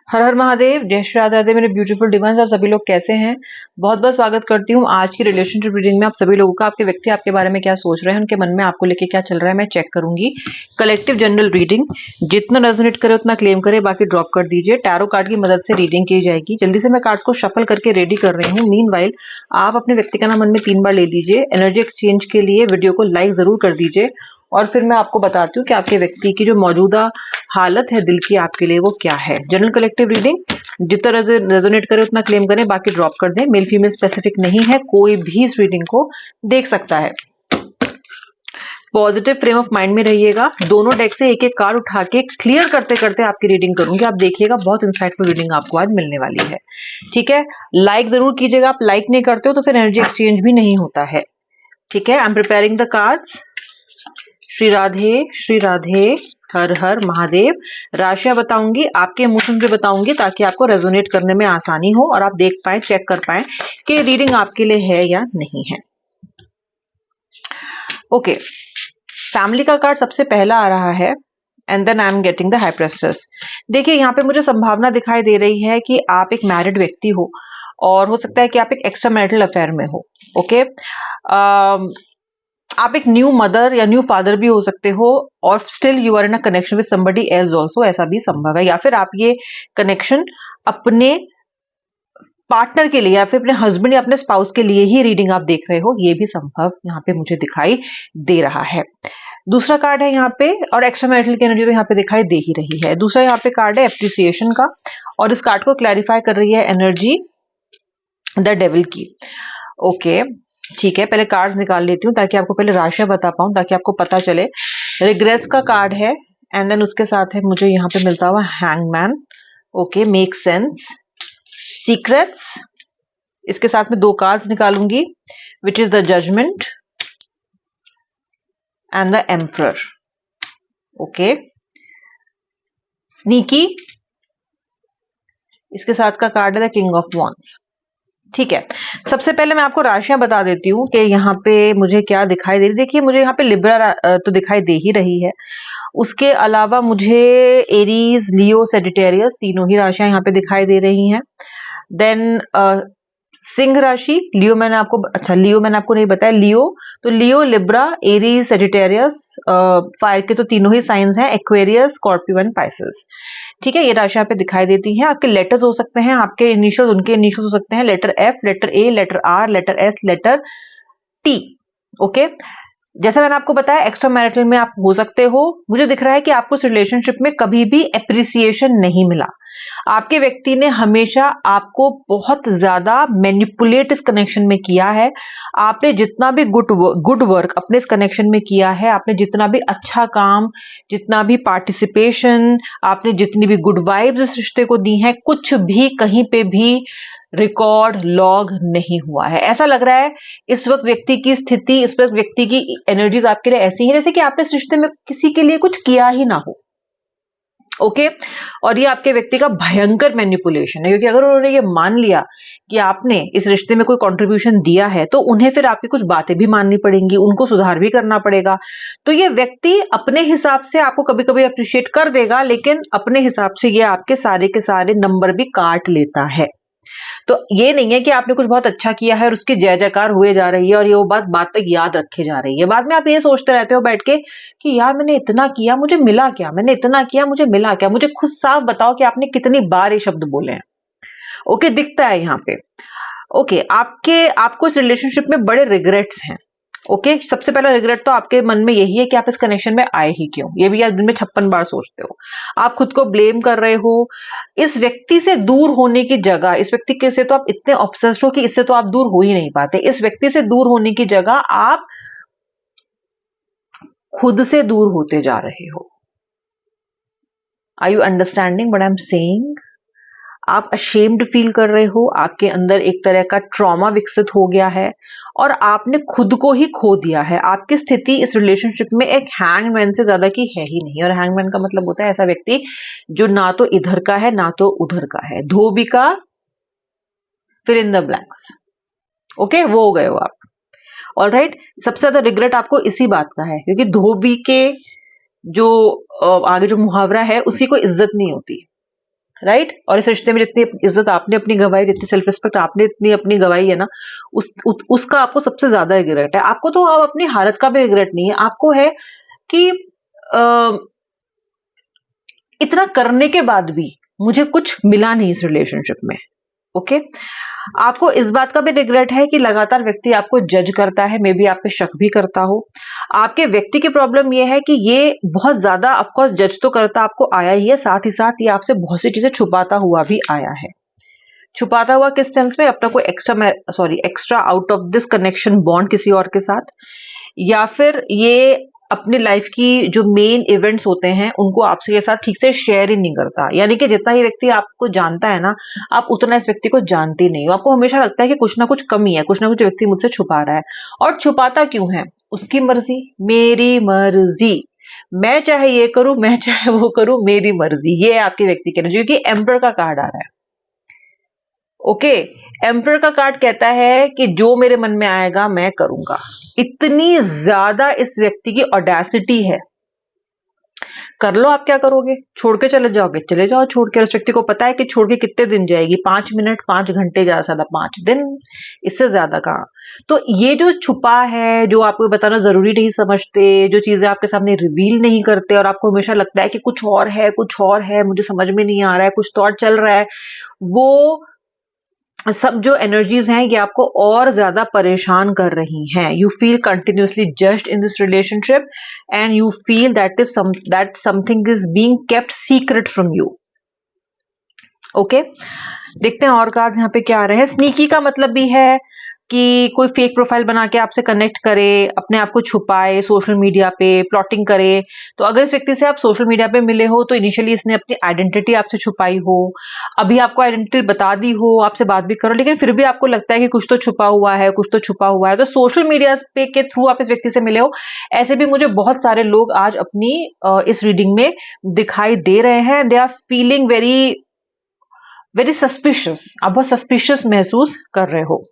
हर हर महादेव, जय श्री राधे राधे मेरे beautiful divine's. आप सभी लोग कैसे हैं? बहुत बहुत स्वागत करती हूँ आज की रिलेशनशिप रीडिंग में। आप सभी लोगों का, आपके व्यक्ति आपके बारे में क्या सोच रहे हैं, उनके मन में आपको लेके क्या चल रहा है, मैं चेक करूंगी। कलेक्टिव जनरल रीडिंग, जितना रेजोनेट करे उतना क्लेम करे, बाकी ड्रॉप कर दीजिए। टैरो कार्ड की मदद से रीडिंग की जाएगी। जल्दी से मैं कार्ड्स को शफल करके रेडी कर रही हूँ। मीनवाइल आप अपने व्यक्ति का नाम मन में 3 बार ले लीजिए। एनर्जी एक्सचेंज के लिए वीडियो को लाइक जरूर कर दीजिए और फिर मैं आपको बताती हूँ कि आपके व्यक्ति की जो मौजूदा हालत है दिल की, आपके लिए वो क्या है। जनरल कलेक्टिव रीडिंग, जितना रेजोनेट करे उतना क्लेम करें, बाकी ड्रॉप कर दें। मेल फीमेल स्पेसिफिक नहीं है, कोई भी इस रीडिंग को देख सकता है। पॉजिटिव फ्रेम ऑफ माइंड में रहिएगा। दोनों डेक से एक एक कार्ड उठा के क्लियर करते करते आपकी रीडिंग करूंगी। आप देखिएगा, बहुत इंसाइटफुल रीडिंग आपको आज मिलने वाली है। ठीक है, लाइक जरूर कीजिएगा। आप लाइक नहीं करते हो तो फिर एनर्जी एक्सचेंज भी नहीं होता है। ठीक है, I am preparing the cards. Shri Radhe, Har Har Mahadev. राशियां बताऊंगी, आपके इमोशन पे बताऊंगी ताकि आपको रेजोनेट करने में आसानी हो और आप देख पाए, चेक कर पाए कि रीडिंग आपके लिए है या नहीं है। ओके, फैमिली का कार्ड सबसे पहला आ रहा है and then I am getting the high priestess. देखिए, यहाँ पे मुझे संभावना दिखाई दे रही है कि आप एक मैरिड व्यक्ति हो और हो सकता है कि आप एक एक्स्ट्रा मैरिटल अफेयर में हो। ओके, आप एक न्यू मदर या न्यू फादर भी हो सकते हो और still you are in a connection with somebody else also, ऐसा भी संभव है। या फिर आप ये कनेक्शन अपने पार्टनर के लिए या फिर अपने हस्बैंड या अपने स्पाउस के लिए ही रीडिंग आप देख रहे हो, ये भी संभव यहाँ पे मुझे दिखाई दे रहा है। दूसरा कार्ड है यहाँ पे, और एक्स्ट्रा मैरिटल की एनर्जी तो यहाँ पे दिखाई दे ही रही है। दूसरा यहाँ पे कार्ड है एप्रिसिएशन का, और इस कार्ड को क्लैरिफाई कर रही है एनर्जी द डेविल की। ओके, ठीक है, पहले कार्ड्स निकाल लेती हूँ ताकि आपको पहले राशियां बता पाऊं, ताकि आपको पता चले। रिग्रेट्स का कार्ड है एंड देन उसके साथ है मुझे यहाँ पे मिलता हुआ hangman. Okay, make sense. Secrets, इसके साथ में 2 कार्ड्स निकालूंगी, which is the judgement and the emperor. Okay, sneaky, इसके साथ का कार्ड है द किंग ऑफ वॉन्ड्स। ठीक है, सबसे पहले मैं आपको राशियां बता देती हूँ कि यहाँ पे मुझे क्या दिखाई दे रही है। देखिए, मुझे यहाँ पे लिब्रा तो दिखाई दे ही रही है। उसके अलावा मुझे एरीज, लियो, सेजिटेरियस तीनों ही राशियां यहाँ पे दिखाई दे रही हैं। देन सिंह राशि, लियो मैंने आपको नहीं बताया। लियो, तो लियो, लिब्रा, एरीज, सेजिटेरियस, फायर के तो तीनों ही साइंस हैं, एक्वेरियस, स्कॉर्पियो एंड पाइसेस। ठीक है, ये राशियां पे दिखाई देती हैं। आपके लेटर्स हो सकते हैं, आपके इनिशियल उनके इनिशियल हो सकते हैं। Letter F, letter A, letter R, letter S, letter T. Okay, जैसे मैंने आपको बताया, एक्स्ट्रा मैरिटल में आप हो सकते हो। मुझे दिख रहा है कि आपको इस रिलेशनशिप में कभी भी एप्रिसिएशन नहीं मिला। आपके व्यक्ति ने हमेशा आपको बहुत ज्यादा मैनिपुलेट इस कनेक्शन में किया है। आपने जितना भी गुड वर्क अपने इस कनेक्शन में किया है, आपने जितना भी अच्छा काम, जितना भी पार्टिसिपेशन, आपने जितनी भी गुड वाइब्स इस रिश्ते को दी हैं, कुछ भी कहीं पे भी रिकॉर्ड लॉग नहीं हुआ है। ऐसा लग रहा है इस वक्त व्यक्ति की स्थिति, इस वक्त व्यक्ति की एनर्जीज आपके लिए ऐसी है जैसे कि आपने इस रिश्ते में किसी के लिए कुछ किया ही ना हो। ओके, और ये आपके व्यक्ति का भयंकर मैनिपुलेशन है, क्योंकि अगर उन्होंने ये मान लिया कि आपने इस रिश्ते में कोई कंट्रीब्यूशन दिया है तो उन्हें फिर आपकी कुछ बातें भी माननी पड़ेंगी, उनको सुधार भी करना पड़ेगा। तो ये व्यक्ति अपने हिसाब से आपको कभी कभी अप्रिशिएट कर देगा, लेकिन अपने हिसाब से ये आपके सारे के सारे नंबर भी काट लेता है। तो ये नहीं है कि आपने कुछ बहुत अच्छा किया है और उसकी जय जयकार हुए जा रही है और ये वो बात तक याद रखे जा रही है। बाद में आप ये सोचते रहते हो बैठ के कि यार मैंने इतना किया, मुझे मिला क्या, मैंने इतना किया, मुझे मिला क्या। मुझे खुद साफ बताओ कि आपने कितनी बार ये शब्द बोले हैं। ओके, दिखता है यहाँ पे। ओके, आपको इस रिलेशनशिप में बड़े रिग्रेट्स हैं। ओके, सबसे पहला रिग्रेट तो आपके मन में यही है कि आप इस कनेक्शन में आए ही क्यों। ये भी आप दिन में 56 बार सोचते हो। आप खुद को ब्लेम कर रहे हो। इस व्यक्ति से दूर होने की जगह, इस व्यक्ति के से तो आप इतने ऑब्सेस्ड हो कि इससे तो आप दूर हो ही नहीं पाते। इस व्यक्ति से दूर होने की जगह आप खुद से दूर होते जा रहे हो। Are you understanding what I am saying? आप अशेम्ड फील कर रहे हो, आपके अंदर एक तरह का ट्रॉमा विकसित हो गया है और आपने खुद को ही खो दिया है। आपकी स्थिति इस रिलेशनशिप में एक हैंगमैन से ज्यादा की है ही नहीं। और हैंगमैन का मतलब होता है ऐसा व्यक्ति जो ना तो इधर का है ना तो उधर का है, धोबी का, फिर इन द ब्लैंक्स। ओके, वो हो गए हो आप। ऑलराइट, सबसे ज्यादा रिग्रेट आपको इसी बात का है, क्योंकि धोबी के जो आगे जो मुहावरा है, उसी को इज्जत नहीं होती। राइट। और इस रिश्ते में जितनी इज्जत आपने अपनी गवाई, जितनी सेल्फ रिस्पेक्ट आपने इतनी अपनी गवाई है ना, उसका आपको सबसे ज्यादा रिग्रेट है। आपको तो अब अपनी हालत का भी रिग्रेट नहीं है, आपको है कि इतना करने के बाद भी मुझे कुछ मिला नहीं इस रिलेशनशिप में। ओके, आपको इस बात का भी रिग्रेट है कि लगातार व्यक्ति आपको जज करता है, मे बी आप पे शक भी करता हो। आपके व्यक्ति की प्रॉब्लम ये है कि ये बहुत ज्यादा, ऑफकोर्स जज तो करता आपको आया ही है, साथ ही साथ ये आपसे बहुत सी चीजें छुपाता हुआ भी आया है। छुपाता हुआ किस सेंस में? अपना कोई extra out of this connection bond किसी और के साथ, या फिर ये अपनी लाइफ की जो मेन इवेंट्स होते हैं उनको आपसे के साथ ठीक से शेयर ही नहीं करता। यानी कि जितना ये व्यक्ति आपको जानता है ना, आप उतना इस व्यक्ति को जानते नहीं हो। आपको हमेशा लगता है कि कुछ ना कुछ कमी है, कुछ ना कुछ व्यक्ति मुझसे छुपा रहा है। और छुपाता क्यों है? उसकी मर्जी, मेरी मर्जी, मैं चाहे ये करूं, मैं चाहे वो करूं, मेरी मर्जी। ये है आपके व्यक्ति के एनर्जी, क्योंकि एम्पर का कार्ड आ रहा है। ओके, एम्पर का कार्ड कहता है कि जो मेरे मन में आएगा मैं करूंगा। इतनी ज्यादा इस व्यक्ति की ऑडेसिटी है। कर लो, आप क्या करोगे? छोड़ के चले जाओगे? चले जाओ छोड़ के। इस व्यक्ति को पता है कि छोड़ के कितने दिन जाएगी, 5 मिनट, 5 घंटे, ज्यादा से ज्यादा 5 दिन, इससे ज्यादा कहाँ। तो ये जो छुपा है, जो आपको बताना जरूरी नहीं समझते, जो चीजें आपके सामने रिवील नहीं करते, और आपको हमेशा लगता है कि कुछ और है, कुछ और है, मुझे समझ में नहीं आ रहा है, कुछ तो और चल रहा है, वो सब जो एनर्जीज हैं ये आपको और ज्यादा परेशान कर रही हैं। You feel continuously judged in this relationship and you feel that something is being kept secret from you. Okay, देखते हैं और कार्ड यहाँ पे क्या आ रहे हैं। स्नीकी का मतलब भी है कि कोई फेक प्रोफाइल बना के आपसे कनेक्ट करे, अपने आप को छुपाए, सोशल मीडिया पे प्लॉटिंग करे। तो अगर इस व्यक्ति से आप सोशल मीडिया पे मिले हो तो इनिशियली इसने अपनी आइडेंटिटी आपसे छुपाई हो, अभी आपको आइडेंटिटी बता दी हो, आपसे बात भी करो, लेकिन फिर भी आपको लगता है कि कुछ तो छुपा हुआ है, कुछ तो छुपा हुआ है। तो सोशल मीडिया पे के थ्रू आप इस व्यक्ति से मिले हो, ऐसे भी मुझे बहुत सारे लोग आज अपनी इस रीडिंग में दिखाई दे रहे हैं। They are feeling very very suspicious, आप बहुत सस्पिशियस महसूस कर रहे हो।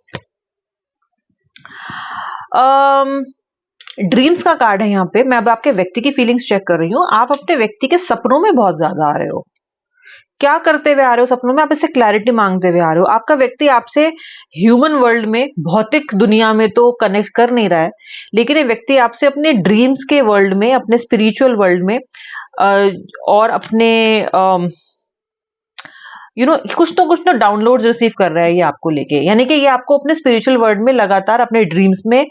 ड्रीम्स का कार्ड है यहाँ पे। मैं अब आपके व्यक्ति की फीलिंग्स चेक कर रही हूँ। आप अपने व्यक्ति के सपनों में बहुत ज्यादा आ रहे हो। क्या करते हुए आ रहे हो सपनों में? आप इससे क्लैरिटी मांगते हुए आ रहे हो। आपका व्यक्ति आपसे ह्यूमन वर्ल्ड में, भौतिक दुनिया में तो कनेक्ट कर नहीं रहा है, लेकिन ये व्यक्ति आपसे अपने ड्रीम्स के वर्ल्ड में, अपने स्पिरिचुअल वर्ल्ड में और अपने कुछ तो डाउनलोड्स रिसीव कर रहा है ये आपको लेके। यानी कि ये आपको अपने स्पिरिचुअल वर्ल्ड में लगातार अपने ड्रीम्स में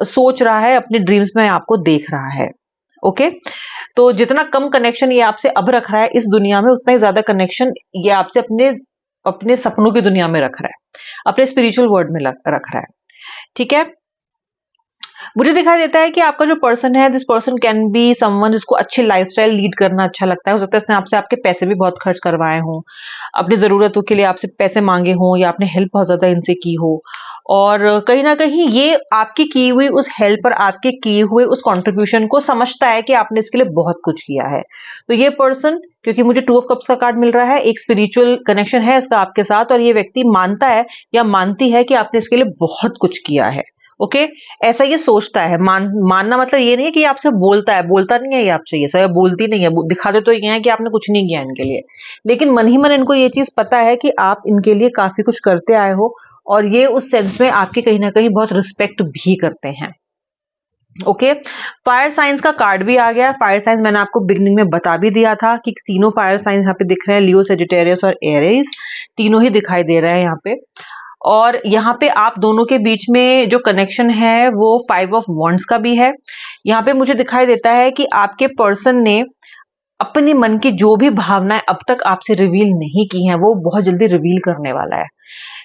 सोच रहा है, अपने ड्रीम्स में आपको देख रहा है। ओके, तो जितना कम कनेक्शन ये आपसे अब रख रहा है इस दुनिया में, उतना ही ज्यादा कनेक्शन ये आपसे अपने अपने सपनों की दुनिया में रख रहा है, अपने स्पिरिचुअल वर्ल्ड में रख रहा है। ठीक है, मुझे दिखाई देता है कि आपका जो पर्सन है, this person can be someone जिसको अच्छी लाइफस्टाइल लीड करना अच्छा लगता है। हो सकता है इसने आपसे आपके पैसे भी बहुत खर्च करवाए हों, अपनी जरूरतों के लिए आपसे पैसे मांगे हों, या आपने हेल्प बहुत ज्यादा इनसे की हो, और कहीं ना कहीं ये आपकी की हुई उस हेल्प और आपके किए हुए उस कंट्रीब्यूशन को समझता है कि आपने इसके लिए बहुत कुछ किया है। तो ये पर्सन, क्योंकि मुझे 2 ऑफ कप्स का कार्ड मिल रहा है, एक स्पिरिचुअल कनेक्शन है इसका आपके साथ, और ये व्यक्ति मानता है या मानती है कि आपने इसके लिए बहुत कुछ किया है। ओके, ऐसा ये सोचता है। मानना मतलब ये नहीं है कि आपसे बोलता है, बोलता नहीं है ये आपसे, ये सब बोलती नहीं है, दिखाते तो ये है कि आपने कुछ नहीं किया इनके लिए, लेकिन मन ही मन इनको ये चीज पता है कि आप इनके लिए काफी कुछ करते आए हो, और ये उस सेंस में आपकी कहीं ना कहीं बहुत रिस्पेक्ट भी करते हैं। ओके, फायर साइंस का कार्ड भी आ गया। फायर साइंस मैंने आपको बिगनिंग में बता भी दिया था कि तीनों फायर साइंस यहाँ पे दिख रहे हैं, लियो, सेजिटेरियस और एरीज, तीनों ही दिखाई दे रहे हैं यहाँ पे। और यहाँ पे आप दोनों के बीच में जो कनेक्शन है वो 5 ऑफ वॉन्ड्स का भी है। यहाँ पे मुझे दिखाई देता है कि आपके पर्सन ने अपने मन की जो भी भावनाएं अब तक आपसे रिवील नहीं की हैं, वो बहुत जल्दी रिवील करने वाला है।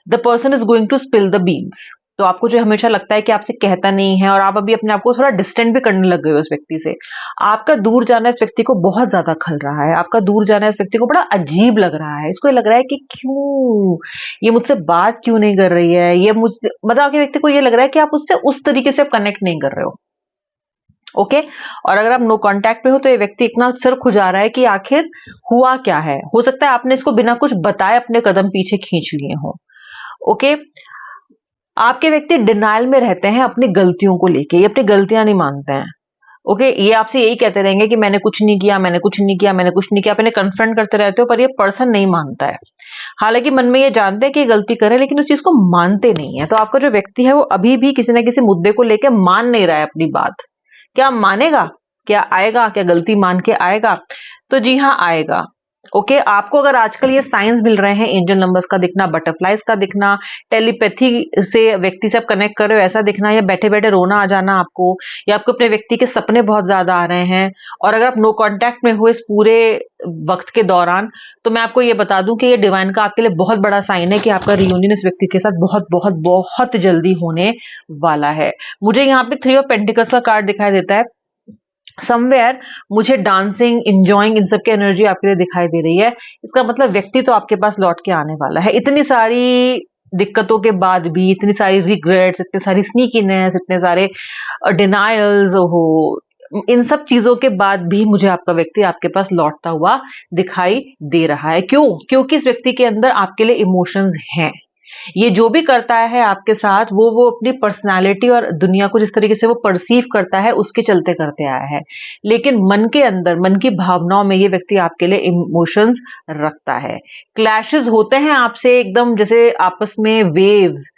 The person is going to spill the beans. तो आपको जो हमेशा लगता है कि आपसे कहता नहीं है, और आप अभी अपने आप को थोड़ा डिस्टेंट भी करने लग गए हो उस व्यक्ति से। आपका दूर जाना इस व्यक्ति को बहुत ज्यादा खल रहा है, आपका दूर जाना इस व्यक्ति को बड़ा अजीब लग रहा है। इसको लग रहा है कि क्यों ये मुझसे बात क्यों नहीं कर रही है, ये मुझसे, मतलब आपके व्यक्ति को ये लग रहा है कि आप उससे उस तरीके से कनेक्ट नहीं कर रहे हो। ओके, और अगर आप नो कांटेक्ट पे हो तो ये व्यक्ति इतना सिर खुजा रहा है कि आखिर हुआ क्या है। हो सकता है आपने इसको बिना कुछ बताए अपने कदम पीछे खींच लिए हो। ओके, आपके व्यक्ति डिनाइल में रहते हैं अपनी गलतियों को लेके, ये अपनी गलतियां नहीं मानते हैं। ओके, ये आपसे यही कहते रहेंगे कि मैंने कुछ नहीं किया, मैंने कुछ नहीं किया, मैंने कुछ नहीं किया। आप इन्हें कन्फ्रंट करते रहते हो, पर ये पर्सन नहीं मानता है। हालांकि मन में ये जानते हैं कि ये गलती कर रहे हैं, लेकिन उस चीज को मानते नहीं है। तो आपका जो व्यक्ति है वो अभी भी किसी ना किसी मुद्दे को लेकर मान नहीं रहा है अपनी बात। क्या मानेगा? क्या आएगा? क्या गलती मान के आएगा? तो जी हाँ, आएगा। ओके, आपको अगर आजकल ये साइंस मिल रहे हैं, एंजल नंबर्स का दिखना, बटरफ्लाइज का दिखना, टेलीपैथी से व्यक्ति से आप कनेक्ट कर रहे हो ऐसा दिखना, या बैठे बैठे रोना आ जाना आपको, या आपको अपने व्यक्ति के सपने बहुत ज्यादा आ रहे हैं, और अगर आप नो कांटेक्ट में हुए इस पूरे वक्त के दौरान, तो मैं आपको ये बता दूं कि ये डिवाइन का आपके लिए बहुत बड़ा साइन है कि आपका रियूनियन इस व्यक्ति के साथ बहुत बहुत बहुत जल्दी होने वाला है। मुझे यहाँ पे 3 ऑफ पेंटिकल्स का कार्ड दिखाई देता है। समवेयर मुझे डांसिंग, इंजॉइंग, इन सब की एनर्जी आपके लिए दिखाई दे रही है। इसका मतलब व्यक्ति तो आपके पास लौट के आने वाला है। इतनी सारी दिक्कतों के बाद भी, इतनी सारी रिग्रेट्स, इतनी सारी स्नीकीनेस, इतने सारे डिनायल्स हो, इन सब चीजों के बाद भी मुझे आपका व्यक्ति आपके पास लौटता हुआ दिखाई दे रहा है। क्यों? क्योंकि इस व्यक्ति के अंदर आपके लिए इमोशंस हैं। ये जो भी करता है आपके साथ, वो अपनी पर्सनालिटी और दुनिया को जिस तरीके से वो परसीव करता है उसके चलते करते आया है। लेकिन मन के अंदर, मन की भावनाओं में ये व्यक्ति आपके लिए इमोशंस रखता है। क्लैशेस होते हैं आपसे एकदम जैसे आपस में वेव्स,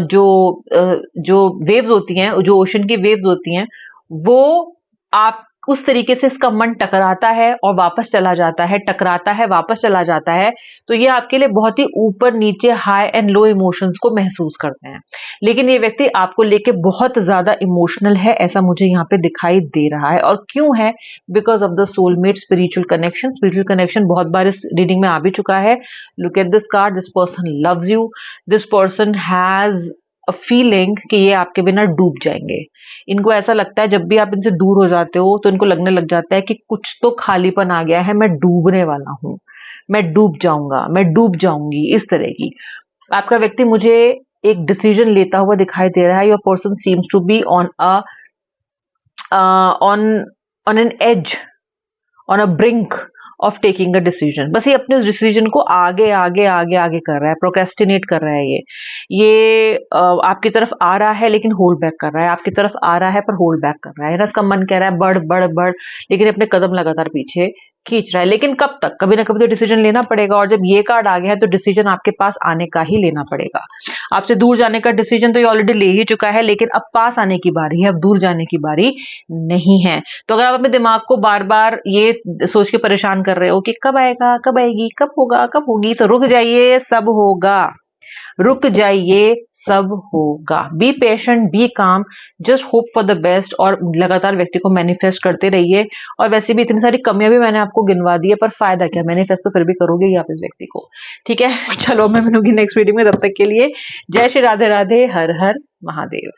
जो वेव्स होती हैं, जो ओशन की वेव्स होती हैं, वो आप उस तरीके से इसका मन टकराता है और वापस चला जाता है, टकराता है वापस चला जाता है। तो ये आपके लिए बहुत ही ऊपर नीचे, हाई एंड लो इमोशंस को महसूस करते हैं। लेकिन ये व्यक्ति आपको लेके बहुत ज्यादा इमोशनल है, ऐसा मुझे यहाँ पे दिखाई दे रहा है। और क्यों है? Because of the soulmate spiritual connection. Spiritual connection बहुत बार इस रीडिंग में आ भी चुका है। Look at this card, this person loves you, this person has a feeling कि ये आपके बिना डूब जाएंगे। इनको ऐसा लगता है जब भी आप इनसे दूर हो जाते हो तो इनको लगने लग जाता है कि कुछ तो खालीपन आ गया है, मैं डूबने वाला हूं, मैं डूब जाऊंगा, मैं डूब जाऊंगी, इस तरह की। आपका व्यक्ति मुझे एक डिसीजन लेता हुआ दिखाई दे रहा है। Your person seems to be on a on an edge, on a brink of taking a decision. बस ये अपने उस डिसीजन को आगे आगे आगे आगे कर रहा है, प्रोक्रेस्टिनेट कर रहा है। ये आपकी तरफ आ रहा है लेकिन होल्ड बैक कर रहा है, आपकी तरफ आ रहा है पर होल्ड बैक कर रहा है ना। इसका मन कह रहा है बढ़ बढ़ बढ़, लेकिन अपने कदम लगातार पीछे खींच रहा है। लेकिन कब तक? कभी ना कभी तो डिसीजन लेना पड़ेगा, और जब ये कार्ड आ गया है तो डिसीजन आपके पास आने का ही लेना पड़ेगा। आपसे दूर जाने का डिसीजन तो ये ऑलरेडी ले ही चुका है, लेकिन अब पास आने की बारी है, अब दूर जाने की बारी नहीं है। तो अगर आप अपने दिमाग को बार बार ये सोच के परेशान कर रहे हो कि कब आएगा, कब आएगी, कब होगा, कब होगी, तो रुक जाइए, सब होगा। रुक जाइए, सब होगा। बी पेशेंट, बी काम, just hope for the best, और लगातार व्यक्ति को मैनिफेस्ट करते रहिए। और वैसे भी इतनी सारी कमियां भी मैंने आपको गिनवा दी है, पर फायदा क्या? मैनिफेस्ट तो फिर भी करोगे ही आप इस व्यक्ति को। ठीक है, चलो मैं मिलूंगी नेक्स्ट वीडियो में। तब तक के लिए जय श्री राधे राधे, हर हर महादेव।